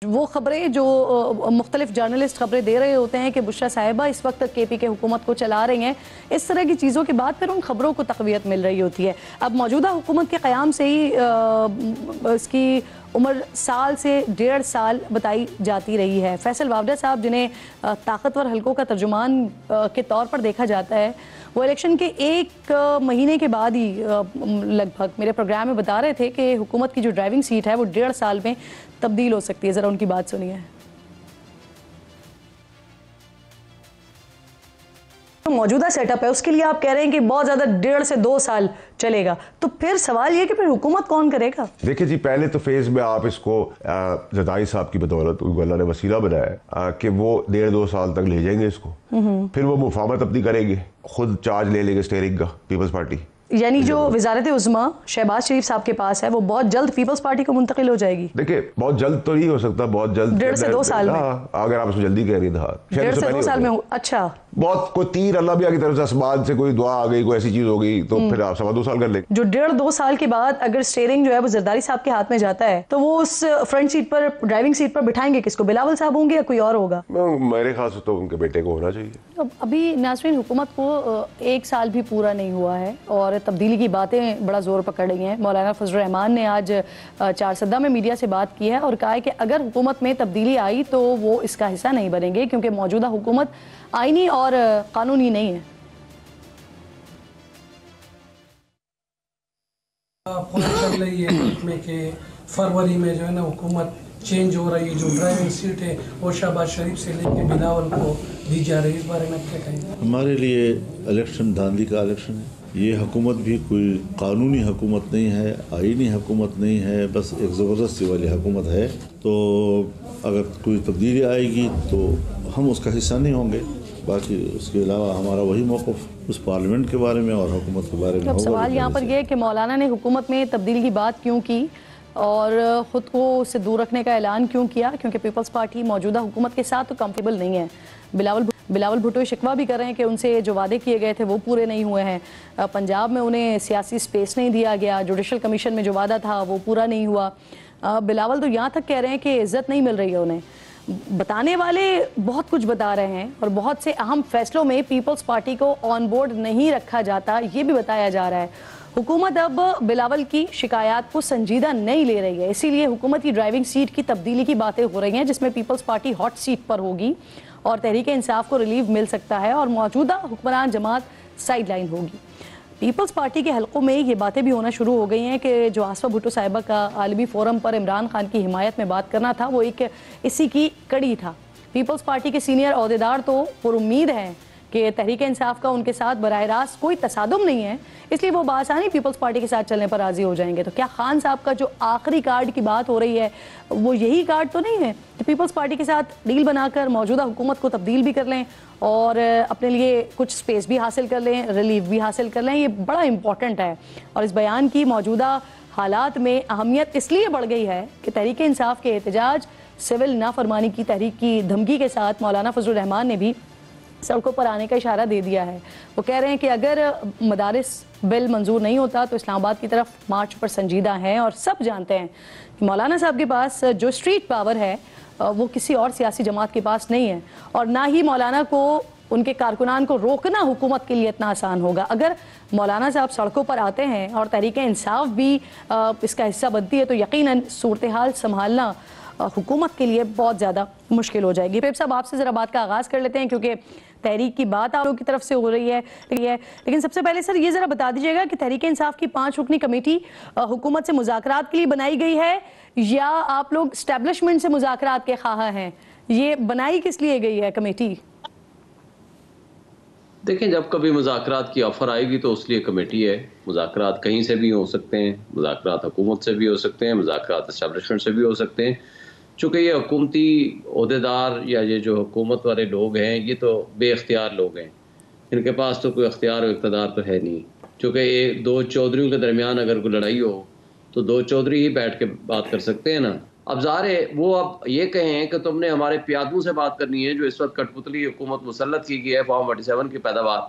وہ خبریں جو مختلف جرنلسٹ خبریں دے رہے ہوتے ہیں کہ بشرا صاحبہ اس وقت KP کے حکومت کو چلا رہی ہیں، اس طرح کی چیزوں کے بعد پھر ان خبروں کو تقویت مل رہی ہوتی ہے۔ اب موجودہ حکومت کے قیام سے ہی اس کی عمر سال سے 1.5 سال بتائی جاتی رہی ہے۔ فیصل وافدہ صاحب جنہیں طاقتور حلقوں کا ترجمان کے طور پر دیکھا جاتا ہے، وہ الیکشن کے 1 مہینے کے بعد ہی لگ بھگ میرے پروگرام میں بتا رہے تھے کہ حکومت کی جو ڈرائیونگ سیٹ ہے وہ 1.5 سال میں تبدیل ہو سکتی ہے۔ ذرا ان کی بات سنیے۔ موجودہ سیٹ اپ ہے اس کے لیے آپ کہہ رہے ہیں کہ بہت زیادہ 1.5 سے 2 سال چلے گا، تو پھر سوال یہ کہ پھر حکومت کون کرے گا؟ دیکھیں جی، پہلے تو فیز میں آپ اس کو زرداری صاحب کی بدولت اللہ نے وسیلہ بنایا کہ وہ 1.5-2 سال تک لے جائیں گے اس کو، پھر وہ مفاہمت اپنی کریں گے، خود چارج لے لیں گے اسٹیئرنگ کا پیپلز پارٹی۔ یعنی جو وزارت عظمیٰ شہباز شریف صاحب کے پاس ہے وہ بہت جلد پیپلز پارٹی کو منتقل ہو جائے گی؟ دیکھیں بہت جلد تو نہیں ہو سکتا، بہت جلد 1.5 سے 2 سال میں، اگر آپ اس میں جلدی کہہ رہی ہیں 1.5 سے 2 سال میں۔ اچھا، بہت کوئی تیر اللہ بھی کی طرف سے آسمان سے کوئی دعا آ گئی، کوئی ایسی چیز ہو گئی تو پھر آپ 2.25 سال کر لیں گے۔ جو 1.5-2 سال کے بعد اگر اسٹیئرنگ جو ہے وہ زرداری صاحب کے ہاتھ میں جاتا ہے تو وہ اس فرنٹ سیٹ پر ڈرائیونگ سیٹ پر بٹھائیں گے کس کو؟ بلاول صاحب ہوں گے یا کوئی اور ہوگا؟ میرے خیال سے تو ان کے بیٹے کو ہونا چاہیے۔ ابھی ناظرین، حکومت کو 1 سال بھی پورا نہیں ہوا ہے اور تبدیلی کی باتیں بڑا زور پکڑ رہی ہیں۔ مولانا فضل الرحمان نے آج چارسدہ میں میڈیا سے بات کی ہے اور کہا ہے کہ اگر حکومت میں تبدیلی آئی تو وہ اس کا حصہ نہیں بنیں گے کیونکہ موجودہ حکومت آئینی اور قانونی نہیں ہے۔ چل رہی ہے میں کہ فروری میں جو ہے نا حکومت چینج ہو رہی ہے، جو ڈرائیونگ سیٹ ہے وہ شہباز شریف سے لے کے بلاول کو دی جا رہی ہے، اس بارے میں کیا کہیں گے؟ ہمارے لیے الیکشن دھاندلی کا الیکشن ہے۔ یہ حکومت بھی کوئی قانونی حکومت نہیں ہے، آئینی حکومت نہیں ہے، بس ایک زبردستی والی حکومت ہے۔ تو اگر کوئی تبدیلی آئے گی تو ہم اس کا حصہ نہیں ہوں گے، باقی اس کے علاوہ ہمارا وہی موقف اس پارلیمنٹ کے بارے میں اور حکومت کے بارے میں اب ہوگا۔ سوال یہاں پر یہ ہے کہ مولانا نے حکومت میں تبدیلی کی بات کیوں کی اور خود کو اس سے دور رکھنے کا اعلان کیوں کیا؟ کیونکہ پیپلز پارٹی موجودہ حکومت کے ساتھ تو کمفرٹیبل نہیں ہے۔ بلاول بھٹو شکوہ بھی کر رہے ہیں کہ ان سے جو وعدے کیے گئے تھے وہ پورے نہیں ہوئے ہیں۔ پنجاب میں انہیں سیاسی سپیس نہیں دیا گیا، جوڈیشل کمیشن میں جو وعدہ تھا وہ پورا نہیں ہوا۔ بلاول تو یہاں تک کہہ رہے ہیں کہ عزت نہیں مل رہی ہے انہیں۔ بتانے والے بہت کچھ بتا رہے ہیں اور بہت سے اہم فیصلوں میں پیپلز پارٹی کو آن بورڈ نہیں رکھا جاتا، یہ بھی بتایا جا رہا ہے۔ حکومت اب بلاول کی شکایات کو سنجیدہ نہیں لے رہی ہے، اسی لیے حکومت کی ڈرائیونگ سیٹ کی تبدیلی کی باتیں ہو رہی ہیں جس میں پیپلز پارٹی ہاٹ سیٹ پر ہوگی اور تحریک انصاف کو ریلیف مل سکتا ہے اور موجودہ حکمران جماعت سائیڈ لائن ہوگی۔ پیپلز پارٹی کے حلقوں میں یہ باتیں بھی ہونا شروع ہو گئی ہیں کہ جو آصفہ بھٹو صاحبہ کا عالمی فورم پر عمران خان کی حمایت میں بات کرنا تھا وہ ایک اسی کی کڑی تھا۔ پیپلز پارٹی کے سینئر عہدیدار تو پر امید ہیں کہ تحریک انصاف کا ان کے ساتھ براہ راست کوئی تصادم نہیں ہے، اس لیے وہ بآسانی پیپلز پارٹی کے ساتھ چلنے پر راضی ہو جائیں گے۔ تو کیا خان صاحب کا جو آخری کارڈ کی بات ہو رہی ہے وہ یہی کارڈ تو نہیں ہے کہ پیپلز پارٹی کے ساتھ ڈیل بنا کر موجودہ حکومت کو تبدیل بھی کر لیں اور اپنے لیے کچھ سپیس بھی حاصل کر لیں، ریلیف بھی حاصل کر لیں؟ یہ بڑا امپورٹنٹ ہے اور اس بیان کی موجودہ حالات میں اہمیت اس لیے بڑھ گئی ہے کہ تحریک انصاف کے احتجاج سول نافرمانی کی تحریک کی دھمکی کے ساتھ مولانا فضل الرحمان نے بھی سڑکوں پر آنے کا اشارہ دے دیا ہے۔ وہ کہہ رہے ہیں کہ اگر مدارس بل منظور نہیں ہوتا تو اسلام آباد کی طرف مارچ پر سنجیدہ ہیں اور سب جانتے ہیں کہ مولانا صاحب کے پاس جو اسٹریٹ پاور ہے وہ کسی اور سیاسی جماعت کے پاس نہیں ہے اور نہ ہی مولانا کو ان کے کارکنان کو روکنا حکومت کے لیے اتنا آسان ہوگا۔ اگر مولانا صاحب سڑکوں پر آتے ہیں اور تحریک انصاف بھی اس کا حصہ بنتی ہے تو یقیناً صورتحال سنبھالنا حکومت کے لیے بہت زیادہ مشکل ہو جائے گی۔ پیپ صاحب آپ سے ذرا بات کا آغاز کر لیتے ہیں کیونکہ تحریک کی بات آپ لوگوں کی طرف سے ہو رہی ہے، لیکن سب سے پہلے سر یہ ذرا بتا دیجیے گا کہ تحریک انصاف کی 5 رکنی کمیٹی حکومت سے مذاکرات کے لیے بنائی گئی ہے یا آپ لوگ اسٹیبلشمنٹ سے مذاکرات کے خواہاں ہیں؟ یہ بنائی کس لیے گئی ہے کمیٹی؟ دیکھیں، جب کبھی مذاکرات کی آفر آئے گی تو اس لیے کمیٹی ہے۔ مذاکرات کہیں سے بھی ہو سکتے ہیں، مذاکرات حکومت سے بھی ہو سکتے ہیں، مذاکرات اسٹیبلشمنٹ سے بھی ہو سکتے ہیں۔ چونکہ یہ حکومتی عہدیدار یا یہ جو حکومت والے لوگ ہیں یہ تو بے اختیار لوگ ہیں، ان کے پاس تو کوئی اختیار و اقتدار تو ہے نہیں۔ چونکہ یہ 2 چودھریوں کے درمیان اگر کوئی لڑائی ہو تو 2 چودھری ہی بیٹھ کے بات کر سکتے ہیں نا۔ اب ظاہر ہے وہ اب یہ کہیں کہ تم نے ہمارے پیادوں سے بات کرنی ہے جو اس وقت کٹ پتلی حکومت مسلط کی گئی ہے فارم 47 کی پیداوار،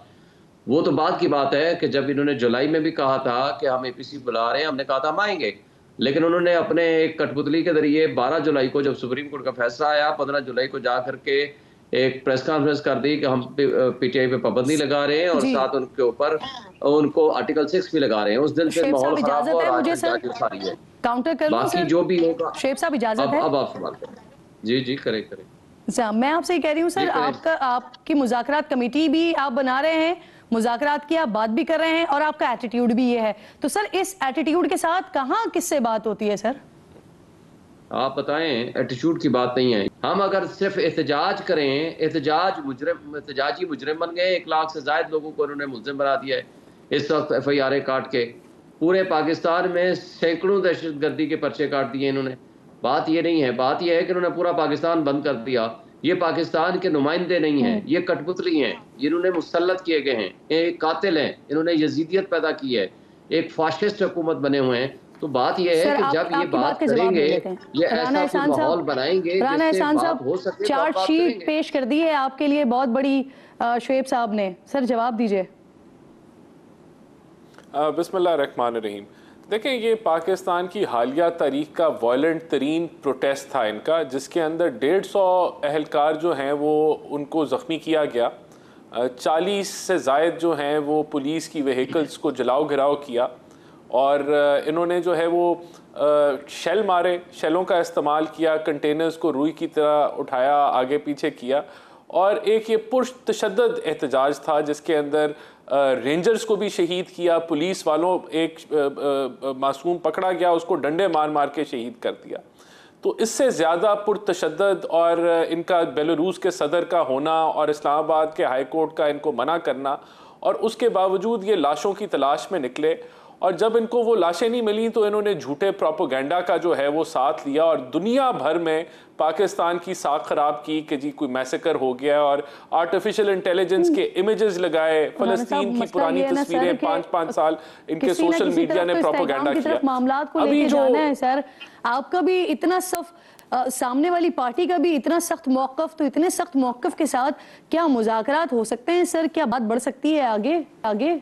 وہ تو بعد کی بات ہے کہ جب انہوں نے جولائی میں بھی کہا تھا کہ ہم APC بلا رہے ہیں، ہم نے کہا تھا ہم آئیں گے، لیکن انہوں نے اپنے ایک کٹ پتلی کے ذریعے 12 جولائی کو جب سپریم کورٹ کا فیصلہ آیا 15 جولائی کو جا کر کے ایک پریس کانفرنس کر دی کہ ہم پی ٹی آئی پہ پابندی لگا رہے ہیں اور ساتھ ان کے اوپر ان کو آرٹیکل 6 بھی لگا رہے ہیں. اس دن سے ماحول خراب ہوا اور آج جاج ساری ہے. کاؤنٹر کر لوں باقی جو بھی ہوگا شعیب صاحب اجازت ہے؟ اب آپ سوال کریں. جی کریں. میں آپ سے یہ کہہ رہی ہوں سر آپ کی مذاکرات کمیٹی بھی آپ بنا رہے ہیں, مذاکرات کی آپ بات بھی کر رہے ہیں اور آپ کا ایٹیٹیوڈ بھی یہ ہے, تو سر اس ایٹیٹیوڈ کے ساتھ کہاں کس سے بات ہوتی ہے سر؟ آپ بتائیں, ایٹیٹیوڈ کی بات نہیں ہے. ہم اگر صرف احتجاج کریں, احتجاجی مجرم بن گئے. 1 لاکھ سے زائد لوگوں کو انہوں نے ملزم بنا دیا ہے اس وقت ایف آئی آر کاٹ کے. پورے پاکستان میں سینکڑوں دہشت گردی کے پرچے کاٹ دیے انہوں نے. بات یہ نہیں ہے, بات یہ ہے کہ انہوں نے پورا پاکستان بند کر دیا. یہ پاکستان کے نمائندے نہیں ہیں, یہ کٹ پتلی ہیں, انہوں نے مسلط کیے گئے ہیں, ایک قاتل ہیں, انہوں نے یزیدیت پیدا کی ہے, ایک فاشسٹ حکومت بنے ہوئے ہیں. تو بات یہ ہے کہ جب یہ بات کریں گے, یہ ایسا کوئی ماحول بنائیں گے جس سے بات ہو سکے. چارج شیٹ پیش کر دی ہے آپ کے لیے بہت بڑی شعیب صاحب نے, سر جواب دیجئے. بسم اللہ الرحمن الرحیم. دیکھیں, یہ پاکستان کی حالیہ تاریخ کا وائلنٹ ترین پروٹیسٹ تھا ان کا, جس کے اندر 150 اہلکار جو ہیں وہ ان کو زخمی کیا گیا. 40 سے زائد جو ہیں وہ پولیس کی وہیکلز کو جلاؤ گھراؤ کیا, اور انہوں نے جو ہے وہ شیل مارے, شیلوں کا استعمال کیا, کنٹینرز کو روئی کی طرح اٹھایا, آگے پیچھے کیا. اور ایک یہ پرتشدد احتجاج تھا جس کے اندر رینجرز کو بھی شہید کیا, پولیس والوں, ایک معصوم پکڑا گیا, اس کو ڈنڈے مار مار کے شہید کر دیا. تو اس سے زیادہ پرتشدد اور ان کا بیلاروس کے صدر کا ہونا اور اسلام آباد کے ہائی کورٹ کا ان کو منع کرنا, اور اس کے باوجود یہ لاشوں کی تلاش میں نکلے, اور جب ان کو وہ لاشیں نہیں ملیں تو انہوں نے جھوٹے پروپیگنڈا کا جو ہے وہ ساتھ لیا اور دنیا بھر میں پاکستان کی ساکھ خراب کی کہ جی کوئی میسیکر ہو گیا, اور آرٹیفیشل انٹیلیجنس کے امیجز لگائے, فلسطین کی پرانی تصویریں 5-5 سال ان کے سوشل میڈیا نے پروپیگنڈا کیا. معاملات کو لے کے جانا ہے سر, آپ کا بھی اتنا سامنے والی پارٹی کا بھی اتنا سخت موقف, تو اتنے سخت موقف کے ساتھ کیا مذاکرات ہو سکتے ہیں سر؟ کیا بات بڑھ سکتی ہے آگے؟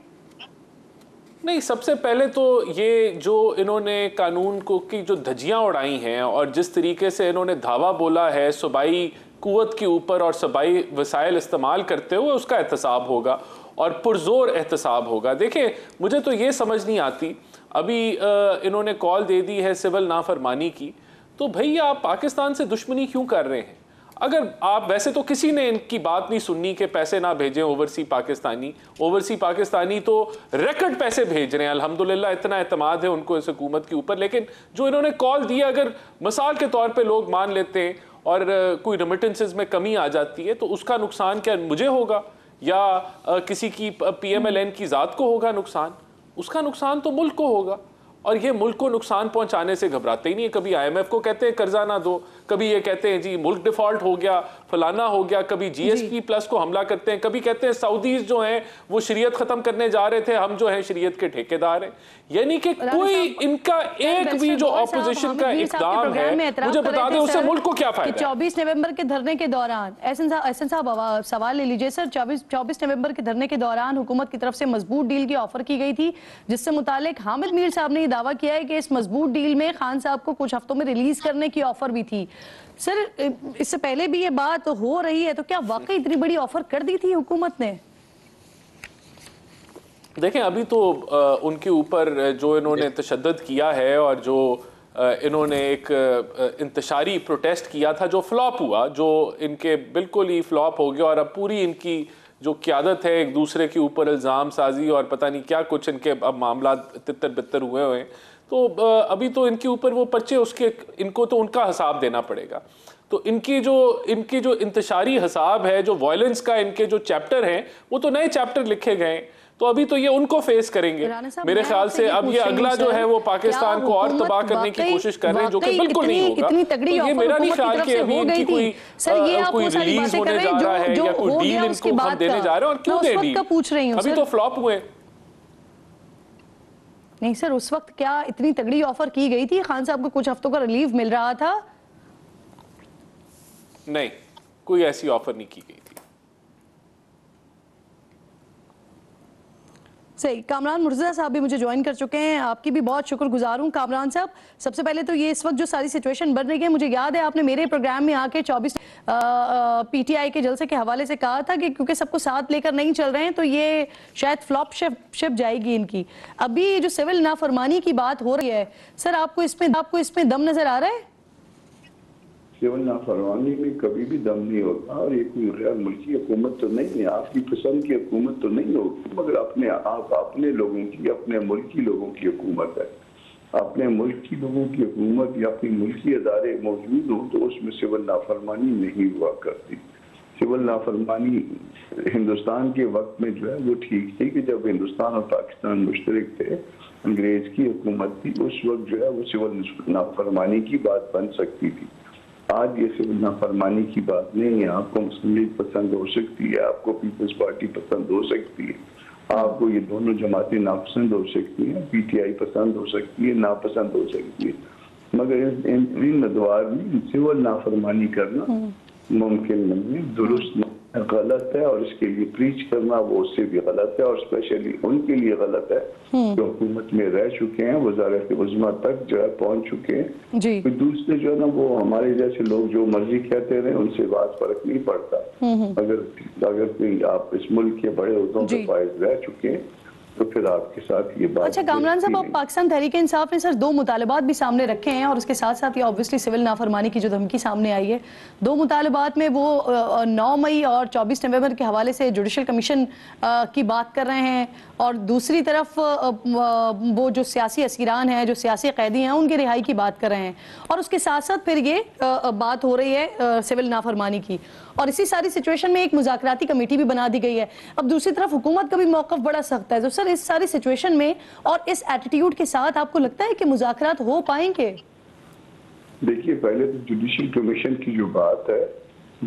نہیں, سب سے پہلے تو یہ جو انہوں نے قانون کو کی جو دھجیاں اڑائی ہیں اور جس طریقے سے انہوں نے دھاوا بولا ہے صوبائی قوت کے اوپر اور صوبائی وسائل استعمال کرتے ہوئے, اس کا احتساب ہوگا اور پرزور احتساب ہوگا. دیکھیں, مجھے تو یہ سمجھ نہیں آتی, ابھی انہوں نے کال دے دی ہے سول نافرمانی کی, تو بھئی آپ پاکستان سے دشمنی کیوں کر رہے ہیں؟ اگر آپ, ویسے تو کسی نے ان کی بات نہیں سننی کہ پیسے نہ بھیجیں اوورسی پاکستانی تو ریکارڈ پیسے بھیج رہے ہیں, الحمدللہ اتنا اعتماد ہے ان کو اس حکومت کے اوپر. لیکن جو انہوں نے کال دیا, اگر مثال کے طور پہ لوگ مان لیتے ہیں اور کوئی ریمیٹنسز میں کمی آ جاتی ہے, تو اس کا نقصان کیا مجھے ہوگا یا کسی کی پی ایم ایل این کی ذات کو ہوگا نقصان؟ اس کا نقصان تو ملک کو ہوگا, اور یہ ملک کو نقصان پہنچانے سے گھبراتے ہی نہیں. کبھی آئی ایم ایف کو کہتے ہیں قرضہ نہ دو, کبھی یہ کہتے ہیں جی ملک ڈیفالٹ ہو گیا, فلانا ہو گیا, کبھی جی ایس پی پلس کو حملہ کرتے ہیں, کبھی کہتے ہیں سعودیز جو ہیں وہ شریعت ختم کرنے جا رہے تھے, ہم جو ہیں شریعت کے ٹھیکیدار ہیں. یعنی کہ کوئی ان کا ایک بھی جو اپوزیشن کا اقدام ہے, مجھے بتا دیں اس سے ملک کو کیا فائدہ ہے. 24 نومبر کے دھرنے کے دوران احسن صاحب سوال لے لیجئے سر. 24 نومبر کے دھرنے کے دوران حکومت کی طرف سے مضبوط ڈیل کی آفر کی گئی تھی, جس سے متعلق حامد میر صاحب نے یہ دعویٰ کیا ہے کہ اس مضبوط ڈیل میں خان صاحب کو کچھ ہفتوں میں ریلیز کرنے کی آفر بھی تھی. سر اس سے پہلے بھی یہ بات ہو رہی ہے, تو کیا واقعی اتنی بڑی آفر کر دی تھی حکومت نے؟ دیکھیں, ابھی تو ان کے اوپر جو انہوں نے تشدد کیا ہے اور جو انہوں نے ایک انتشاری پروٹیسٹ کیا تھا جو فلاپ ہوا, جو ان کے بالکل ہی فلاپ ہو گیا, اور اب پوری ان کی جو قیادت ہے ایک دوسرے کے اوپر الزام سازی اور پتہ نہیں کیا کچھ ان کے اب معاملات تتر بتر ہوئے ہیں, تو ابھی تو ان کے اوپر وہ پرچے ان کو تو ان کا حساب دینا پڑے گا. تو ان کی جو انتشاری حساب ہے, جو وائلنس کا ان کے جو چیپٹر ہیں, وہ تو نئے چیپٹر لکھے گئے ہیں, تو ابھی تو یہ ان کو فیس کریں گے. میرے خیال سے اب یہ اگلا جو ہے وہ پاکستان کو اور تباہ کرنے کی کوشش کر رہے ہیں, جو کہ بالکل نہیں ہوگا. تو یہ میرا نہیں خیال کہ ابھی ان کی کوئی ریلیز ہونے جا رہا ہے یا کوئی ڈیل ان کو ہم دینے جا رہے ہیں, اور کیوں دے ڈیل, ابھی تو فلاپ ہوئے. نہیں سر, اس وقت کیا اتنی تگڑی آفر کی گئی تھی؟ خان صاحب کو کچھ ہفتوں کا ریلیف مل رہا تھا. نہیں, کوئی ایسی آفر نہیں کی گئی تھی. صحیح. کامران مرتضیٰ صاحب بھی مجھے جوائن کر چکے ہیں, آپ کی بھی بہت شکر گزار ہوں. کامران صاحب, سب سے پہلے تو یہ اس وقت جو ساری سچویشن بن رہی ہے, مجھے یاد ہے آپ نے میرے پروگرام میں آ کے 24 پی ٹی آئی کے جلسے کے حوالے سے کہا تھا کہ کیونکہ سب کو ساتھ لے کر نہیں چل رہے ہیں تو یہ شاید فلاپ شپ جائے گی ان کی. ابھی جو سول نافرمانی کی بات ہو رہی ہے سر, آپ کو اس میں دم نظر آ رہا ہے؟ سول نافرمانی میں کبھی بھی دم نہیں ہوتا, اور یہ کوئی غیر ملکی حکومت تو نہیں ہے, آپ کی پسند کی حکومت تو نہیں ہوگی, مگر اپنے لوگوں کی, اپنے ملکی لوگوں کی حکومت ہے. اپنے ملکی لوگوں کی حکومت یا اپنی ملکی ادارے موجود ہوں تو اس میں سول نافرمانی نہیں ہوا کرتی. سول نافرمانی ہندوستان کے وقت میں جو ہے وہ ٹھیک تھی کہ جب ہندوستان اور پاکستان مشترک تھے, انگریز کی حکومت تھی, اس وقت جو ہے وہ سول نافرمانی کی بات بن سکتی تھی. آج یہ سول نافرمانی کی بات نہیں ہے. آپ کو مسلم لیگ پسند ہو سکتی ہے, آپ کو پیپلز پارٹی پسند ہو سکتی ہے, آپ کو یہ دونوں جماعتیں ناپسند ہو سکتی ہیں, پی ٹی آئی پسند ہو سکتی ہے, ناپسند ہو سکتی ہے, مگر ان ادوار میں سول نافرمانی کرنا ممکن نہیں ہے, درست نہیں, غلط ہے, اور اس کے لیے پریچ کرنا وہ اس سے بھی غلط ہے, اور اسپیشلی ان کے لیے غلط ہے جو حکومت میں رہ چکے ہیں, وزارت عظمیٰ تک جو ہے پہنچ چکے ہیں. جی. دوسرے جو ہے نا وہ ہمارے جیسے لوگ جو مرضی کہتے رہے, ان سے بات فرق نہیں پڑتا. اگر کوئی آپ اس ملک کے بڑے عہدوں کے فائز رہ چکے ہیں تو پھر آپ کے ساتھ یہ بات. اچھا کامران صاحب, آپ پاکستان تحریک انصاف نے سر 2 مطالبات بھی سامنے رکھے ہیں, اور اس کے ساتھ ساتھ یہ obviously سول نافرمانی کی جو دھمکی سامنے آئی ہے, 2 مطالبات میں وہ 9 مئی اور 24 نومبر کے حوالے سے جوڈیشل کمیشن کی بات کر رہے ہیں, اور دوسری طرف وہ جو سیاسی اسیران ہیں, جو سیاسی قیدی ہیں, ان کی رہائی کی بات کر رہے ہیں, اور اس کے ساتھ ساتھ پھر یہ بات ہو رہی ہے سول نافرمانی کی, اور اسی ساری سچویشن میں ایک مذاکراتی کمیٹی بھی بنا دی گئی ہے. اب دوسری طرف حکومت کا بھی موقف بڑا سخت ہے. تو سر اس ساری سچویشن میں اور اس ایٹیٹیوڈ کے ساتھ آپ کو لگتا ہے کہ مذاکرات ہو پائیں گے؟ دیکھیے, پہلے تو جوڈیشل کمیشن کی جو بات ہے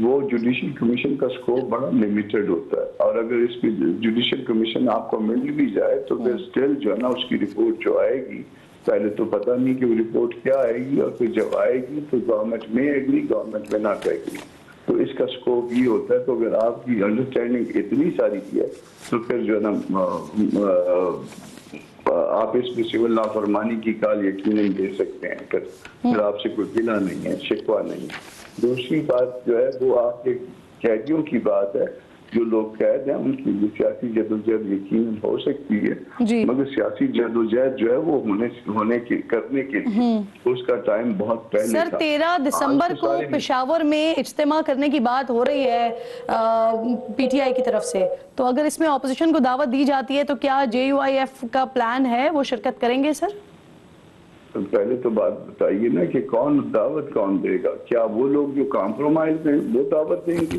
وہ جوڈیشل کمیشن کا سکوپ بڑا لیمیٹڈ ہوتا ہے, اور اگر اس میں جوڈیشل کمیشن آپ کو مل بھی جائے تو پھر اسٹل جو ہے نا اس کی رپورٹ جو آئے گی, پہلے تو پتہ نہیں کہ وہ رپورٹ کیا آئے گی, اور پھر جب آئے گی تو گورنمنٹ میں ایگری, گورنمنٹ میں ناٹ ایگری. تو اس کا سکوپ یہ ہوتا ہے. تو اگر آپ کی انڈرسٹینڈنگ اتنی ساری کی ہے تو پھر جو ہے نا آپ اس میں سول نافرمانی کی کال یقیناً دے سکتے ہیں. پھر آپ سے کوئی گلہ نہیں ہے, شکوہ نہیں. دوسری بات جو ہے وہ آپ کے قیدیوں کی بات ہے. جو لوگ قید ہیں ان کی سیاسی جدوجہد یقیناً ہو سکتی ہے, مگر سیاسی جدوجہد جو ہے وہ کرنے کے لیے اس کا ٹائم بہت پہلے تھا. سر 13 دسمبر کو پشاور میں اجتماع کرنے کی بات ہو رہی ہے پی ٹی آئی کی طرف سے, تو اگر اس میں اپوزیشن کو دعوت دی جاتی ہے تو کیا جے یو آئی ایف کا پلان ہے, وہ شرکت کریں گے سر؟ پہلے تو بات بتائیے نا کہ دعوت کون دے گا؟ کیا وہ لوگ جو کمپرومائز ہیں وہ دعوت دیں گے؟